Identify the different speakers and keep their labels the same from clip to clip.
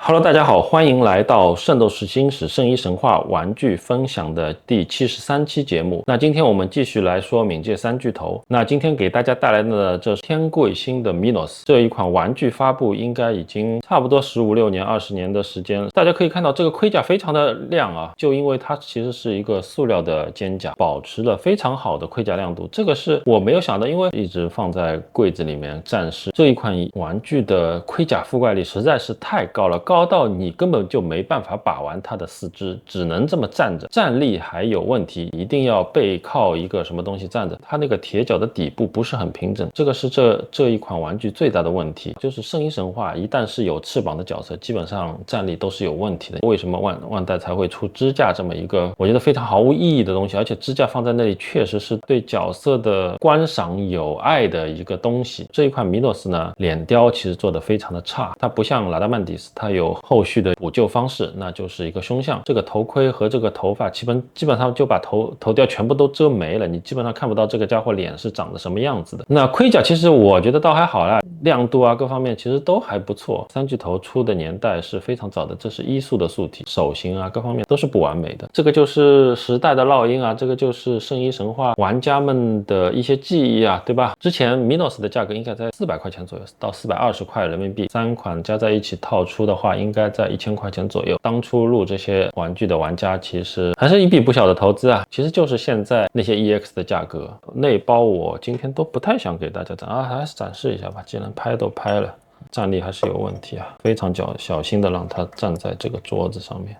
Speaker 1: Hello，大家好，欢迎来到《圣斗士星矢圣衣神话》玩具分享的第73期节目。那今天我们继续来说冥界三巨头。那今天给大家带来的这是天贵星的 Minos 这一款玩具发布应该已经差不多15、16年、20年的时间了。大家可以看到这个盔甲非常的亮啊，就因为它其实是一个塑料的肩甲，保持了非常好的盔甲亮度。这个是我没有想到，因为一直放在柜子里面展示这一款玩具的盔甲覆盖力实在是太高了。高到你根本就没办法把玩它的四肢，只能这么站着，站立还有问题，一定要背靠一个什么东西站着。它那个铁脚的底部不是很平整，这个是这一款玩具最大的问题。就是圣衣神话一旦是有翅膀的角色，基本上站立都是有问题的。为什么万代才会出支架这么一个我觉得非常毫无意义的东西？而且支架放在那里确实是对角色的观赏有碍的一个东西。这一款米诺斯呢，脸雕其实做的非常的差，它不像拉达曼迪斯，它有后续的补救方式，那就是一个胸像，这个头盔和这个头发基本上就把头雕全部都遮没了，你基本上看不到这个家伙脸是长得什么样子的。那盔甲其实我觉得倒还好啦，亮度啊各方面其实都还不错。三巨头出的年代是非常早的，这是一速的素体，手型啊各方面都是不完美的。这个就是时代的烙印啊，这个就是圣衣神话玩家们的一些记忆啊，对吧？之前 Minos 的价格应该在400块钱左右到420块人民币，3款加在一起套出的话应该在1000块钱左右。当初入这些玩具的玩家其实还是一笔不小的投资啊，其实就是现在那些 EX 的价格。内包我今天都不太想给大家展啊，还是展示一下吧，既然拍都拍了，站立还是有问题啊，非常小心的让它站在这个桌子上面。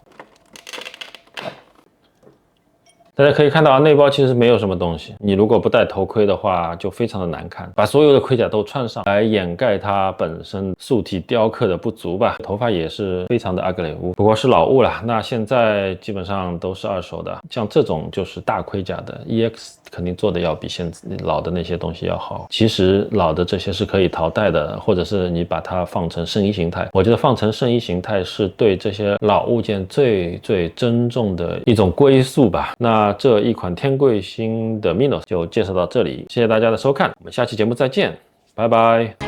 Speaker 1: 大家可以看到啊，内包其实没有什么东西，你如果不戴头盔的话就非常的难看，把所有的盔甲都穿上来掩盖它本身素体雕刻的不足吧。头发也是非常的 ugly， 不过是老物了，那现在基本上都是二手的，像这种就是大盔甲的 EX 肯定做的要比现在老的那些东西要好。其实老的这些是可以淘汰的，或者是你把它放成圣衣形态，我觉得放成圣衣形态是对这些老物件最珍重的一种归宿吧。那这一款天贵星的 Minos 就介绍到这里，谢谢大家的收看，我们下期节目再见，拜拜。